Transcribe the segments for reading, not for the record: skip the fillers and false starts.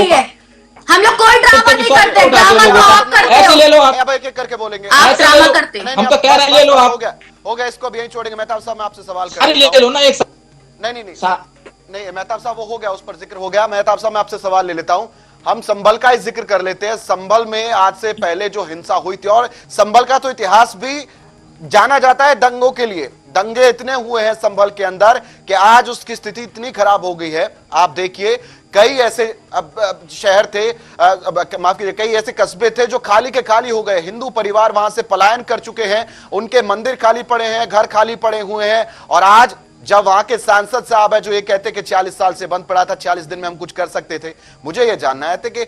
नहीं है। हम लोग कोई ड्रामा नहीं करते, ड्रामा तो आप करते ऐसे हो। ले लो आप, अब एक एक करके बोलेंगे। आप ऐसे ड्रामा ले लो। करते नहीं, हम नहीं, तो अब कह रहे हैं ले लो आप। हो गया, इसको अब यहीं छोड़ेंगे। मेहताब साहब मैं आपसे सवाल कर अरे ले लेता लो हूं। ना एक नहीं नहीं नहीं, मेहताब साहब वो हो गया, उस पर जिक्र हो गया। मेहताब साहब मैं आपसे सवाल ले लेता हूं। हम संभल का ही जिक्र कर लेते हैं। संभल में आज से पहले जो हिंसा हुई थी, और संभल का तो इतिहास भी जाना जाता है दंगों के लिए। दंगे इतने हुए हैं संभल के अंदर कि आज उसकी स्थिति इतनी खराब हो गई है। आप देखिए कई ऐसे अब शहर थे, माफ कीजिए, कई ऐसे कस्बे थे जो खाली के खाली हो गए। हिंदू परिवार वहां से पलायन कर चुके हैं, उनके मंदिर खाली पड़े हैं, घर खाली पड़े हुए हैं। और आज जब वहां के सांसद साहब है जो ये कहते कि 40 साल से बंद पड़ा था, 40 दिन में हम कुछ कर सकते थे। मुझे ये जानना है कि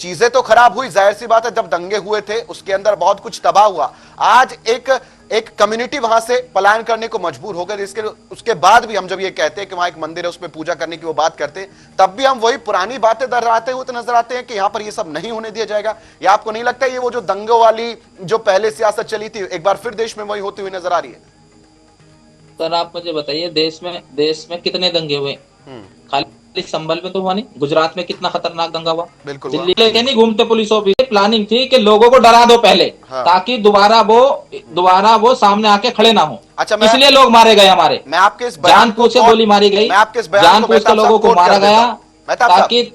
चीजें तो खराब हुई, जाहिर सी बात है, जब दंगे हुए थे उसके अंदर बहुत कुछ तबाह हुआ। आज एक कम्युनिटी वहां से पलायन करने को मजबूर हो गए। उसके बाद भी हम जब ये कहते हैं कि वहां एक मंदिर है उसमें पूजा करने की वो बात करते हैं, तब भी हम वही पुरानी बातें दोहराते हुए नजर आते हैं कि यहां पर ये सब नहीं होने दिया जाएगा। या आपको नहीं लगता ये वो जो दंगों वाली जो पहले सियासत चली थी एक बार फिर देश में वही होती हुई नजर आ रही है? सर आप मुझे बताइए, देश में कितने दंगे हुए? खाली संभल में तो हुआ नहीं, गुजरात में कितना खतरनाक दंगा हुआ। बिल्कुल दिल्ली लेके नहीं घूमते पुलिस ऑफिसर। प्लानिंग थी कि लोगों को डरा दो पहले, हाँ। ताकि दोबारा वो सामने आके खड़े ना हो। अच्छा, इसलिए लोग मारे गए हमारे। मैं आपके इस बयान को जानबूझ से गोली मारी गई, मैं आपके इस बयान को जानबूझ के मेहताब लोगों साहब को कोट मारा कर देता गया, हूं। मेहताब साहब, ताकि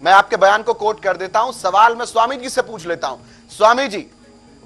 मैं आपके बयान को कोट कर देता हूं। सवाल मैं स्वामी जी से पूछ लेता हूं। स्वामी जी,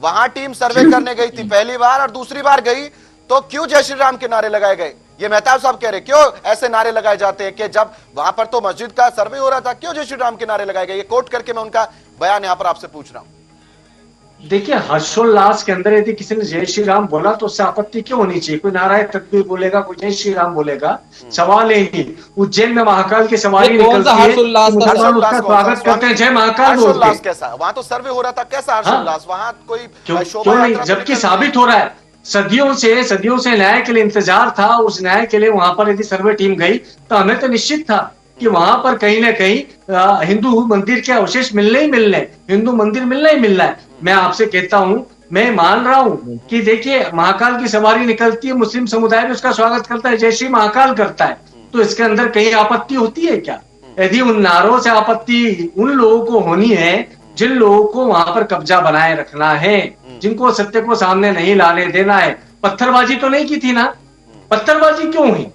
वहां टीम सर्वे करने गई थी पहली बार और दूसरी बार गई, तो क्यों जय श्री राम के नारे लगाए गए? ये मेहताब साहब कह रहे, क्यों ऐसे नारे लगाए जाते हैं कि जब वहां पर तो मस्जिद का सर्वे हो रहा था, क्यों जय श्री राम के नारे लगाए गए? ये कोट करके मैं उनका बयान यहां पर आपसे पूछ रहा हूं। देखिए, हर्षोल्लास के अंदर यदि किसी ने जय श्री राम बोला तो उससे आपत्ति क्यों होनी चाहिए? कोई नारायण तकबीर बोलेगा, कोई जय श्री राम बोलेगा, सवाल ही नहीं। उज्जैन में महाकाल की सवारी निकलती है, मुसलमान उसका स्वागत करते हैं, जय महाकाल बोलते हैं। हर्षोल्लास कैसा? वहां तो सर्वे हो रहा था, कैसा हर्षोल्लास? वहां कोई क्यों नहीं? जबकि साबित हो रहा है, सदियों से न्याय के लिए इंतजार था। उस न्याय के लिए वहां पर यदि सर्वे टीम गई तो हमें तो निश्चित था कि वहां पर कहीं ना कहीं हिंदू मंदिर के अवशेष मिलने ही मिलने, हिंदू मंदिर मिलना ही मिलना है। मैं आपसे कहता हूं, मैं मान रहा हूं कि देखिए, महाकाल की सवारी निकलती है, मुस्लिम समुदाय भी उसका स्वागत करता है, जय श्री महाकाल करता है, तो इसके अंदर कहीं आपत्ति होती है क्या? यदि उन नारों से आपत्ति उन लोगों को होनी है जिन लोगों को वहां पर कब्जा बनाए रखना है, जिनको सत्य को सामने नहीं लाने देना है। पत्थरबाजी तो नहीं की थी ना? पत्थरबाजी क्यों हुई?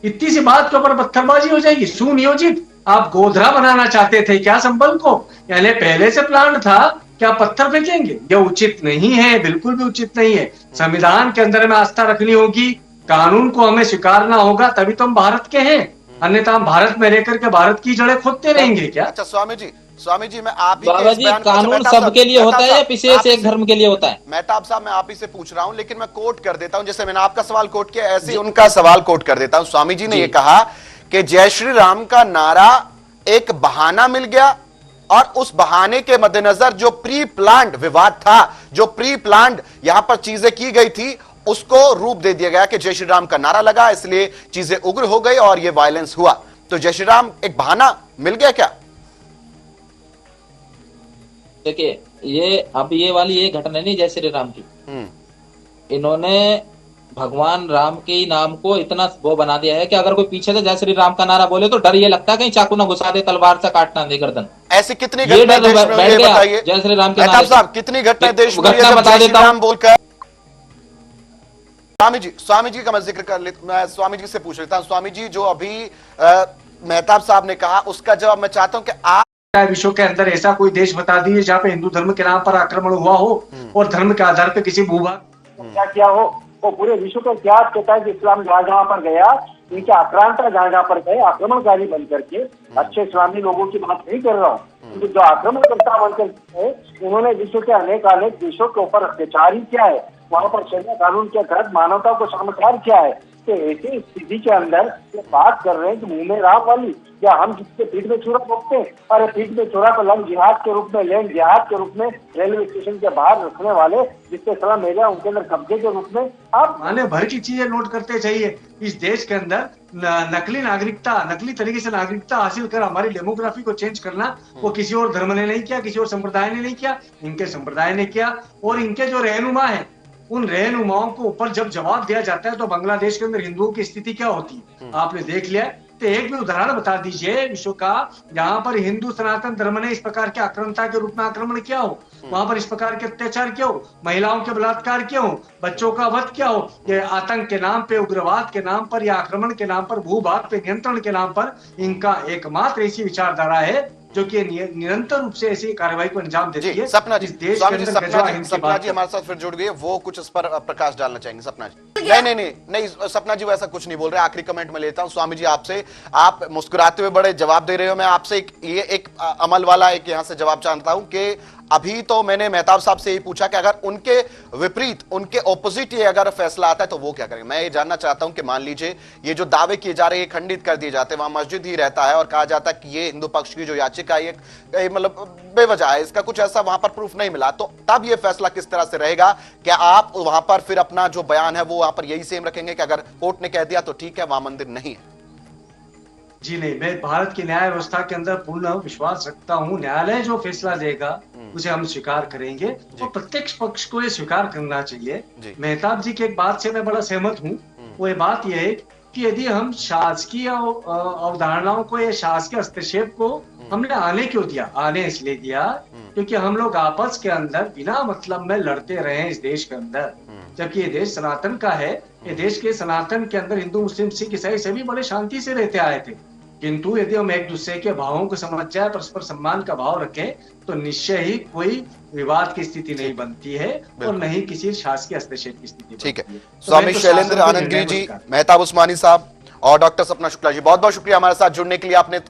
इतनी सी बात के ऊपर पत्थरबाजी हो जाएगी? सुनियोजित आप गोधरा बनाना चाहते थे क्या संभल को? यानी पहले से प्लान था क्या पत्थर फेंकेंगे? यह उचित नहीं है, बिल्कुल भी उचित नहीं है। संविधान के अंदर में आस्था रखनी होगी, कानून को हमें स्वीकारना होगा, तभी तो हम भारत के हैं। अन्यथा हम भारत में रहकर के भारत की जड़ें खोदते रहेंगे क्या? अच्छा स्वामी जी, मैं आप ही बाबा जी, कानून सबके लिए होता है या विशेष एक धर्म के लिए होता है? मेहताब साहब, मैं आप ही से पूछ रहा हूं, लेकिन मैं कोट कर देता हूं, जैसे मैंने आपका सवाल कोट किया ऐसे ही उनका सवाल कोट कर देता हूं। स्वामी जी ने ये कहा कि जय श्री राम का नारा एक बहाना मिल गया, और उस बहाने के मद्देनजर जो प्री प्लान्ड विवाद था, जो प्री प्लान्ड यहां पर चीजें की गई थी, उसको रूप दे दिया गया कि जय श्री राम का नारा लगा, इसलिए चीजें उग्र हो गई और यह वायलेंस हुआ। तो जय श्री राम एक बहाना मिल गया क्या? देखिए, ये वाली ये घटना नहीं जय श्री राम की। इन्होंने भगवान राम के नाम को इतना वो बना दिया है कि अगर कोई पीछे से जय श्री राम का नारा बोले तो डर ये लगता है कहीं चाकू ना घुसा दे, तलवार से काटना दे गर्दन। ऐसी कितनी घटनाएं देश में हुई बताइए जय श्री राम के मेहताब साहब, कितनी घटनाएं देश में घटना बता देता हूं बोलकर। स्वामी जी का मैं जिक्र कर लेता, मैं स्वामी जी से पूछ लेता हूं। स्वामी जी, जो अभी मेहताब साहब ने कहा उसका जवाब मैं चाहता हूं कि आप विश्व के अंदर ऐसा कोई देश बता दीजिए जहाँ पे हिंदू धर्म के नाम पर आक्रमण हुआ हो और धर्म के आधार पे किसी भूभाग क्या किया हो। वो पूरे विश्व का इतिहास कहता है कि इस्लाम जहाँ जहाँ पर गया, इनके आक्रांता जहाँ जहाँ पर गए, आक्रमणकारी बन करके, अच्छे इस्लामी लोगों की बात नहीं कर रहा हूँ, जो आक्रमणकर्ता बनकर उन्होंने विश्व के अनेक देशों के ऊपर अत्याचार ही किया है, वहां पर शरिया कानून के तहत मानवता को शर्मसार किया है। तो ऐसी स्थिति के अंदर ये बात कर रहे हैं कि मुंह में राम वाली, या हम जिसके पीठ में छुरा बोलते हैं, अरे पीठ में छुरा को लैंड जिहाद के रूप में, लैंड जिहाद के रूप में रेलवे स्टेशन के बाहर रखने वाले जिसके सलाम मेरा उनके अंदर कब्जे के रूप में आप माने भर की चीजें नोट करते चाहिए। इस देश के अंदर नकली नागरिकता, नकली तरीके से नागरिकता हासिल कर हमारी डेमोग्राफी को चेंज करना, वो किसी और धर्म ने नहीं किया, किसी और संप्रदाय ने नहीं किया, इनके संप्रदाय ने किया। और इनके जो रहनुमा है, उन रहनुमाओं को ऊपर जब जवाब दिया जाता है तो बांग्लादेश के अंदर हिंदुओं की स्थिति क्या होती है आपने देख लिया। तो एक भी उदाहरण बता दीजिए विश्व का जहां पर हिंदू सनातन धर्म ने इस प्रकार के आक्रांता के रूप में आक्रमण किया हो, वहां पर इस प्रकार के अत्याचार क्यों, महिलाओं के बलात्कार क्यों, बच्चों का वध क्या हो। ये आतंक के नाम पे, उग्रवाद के नाम पर या आक्रमण के नाम पर, भूभाग पे नियंत्रण के नाम पर इनका एकमात्र ऐसी विचारधारा है जो कि निरंतर रूप से ऐसी कार्रवाई को अंजाम देती है। सपना जी, इस देश स्वामी के जी, अंदर गजवा हिंद की सपना बात जी हमारे साथ फिर जुड़ गए, वो कुछ इस पर प्रकाश डालना चाहेंगे। सपना जी नहीं, सपना जी वैसा कुछ नहीं बोल रहे, आखिरी कमेंट में लेता हूं स्वामी जी आपसे। आप मुस्कुराते हुए बड़े जवाब दे रहे हो, मैं आपसे एक अमल वाला एक यहां से जवाब चाहता हूं कि अभी तो मैंने मेहताब साहब से यही पूछा कि अगर उनके विपरीत, उनके ऑपोजिट ये अगर फैसला आता है तो वो क्या करेंगे। मैं ये जानना चाहता हूं कि मान लीजिए ये जो दावे किए जा रहे हैं खंडित कर दिए जाते हैं, वहां मस्जिद ही रहता है और कहा जाता है कि ये हिंदू पक्ष की जो याचिका है ये मतलब बेवजह है, इसका कुछ ऐसा वहां पर प्रूफ नहीं मिला, तो तब ये फैसला किस तरह से रहेगा। क्या आप वहां पर फिर अपना जो बयान है वो वहां पर यही सेम रखेंगे कि अगर कोर्ट ने कह दिया तो ठीक है, वहां मंदिर नहीं है? जी नहीं, मैं भारत की न्याय व्यवस्था के अंदर पूर्ण विश्वास रखता हूँ। न्यायालय जो फैसला देगा उसे हम स्वीकार करेंगे और प्रत्येक पक्ष को ये स्वीकार करना चाहिए। मेहताब जी की एक बात से मैं बड़ा सहमत हूँ, वो ये बात यह है कि यदि हम शासकीय अवधारणाओं को या शासकीय हस्तक्षेप को हमने आने क्यों दिया, आने इसलिए दिया क्योंकि हम लोग आपस के अंदर बिना मतलब में लड़ते रहे हैं इस देश के अंदर, जबकि ये देश सनातन का है। ये देश के सनातन के अंदर हिंदू मुस्लिम सिख ईसाई सभी बड़े शांति से रहते आए थे, किंतु यदि हम एक दूसरे के भावों को समझ जाए, परस्पर सम्मान का भाव रखें, तो निश्चय ही कोई विवाद की स्थिति नहीं बनती है और नहीं किसी शासकीय हस्तक्षेप की स्थिति। ठीक है, स्वामी शैलेंद्र आनंद गिरी जी, मेहताब उस्मानी साहब और डॉक्टर सपना शुक्ला जी, बहुत बहुत शुक्रिया हमारे साथ जुड़ने के लिए। आपने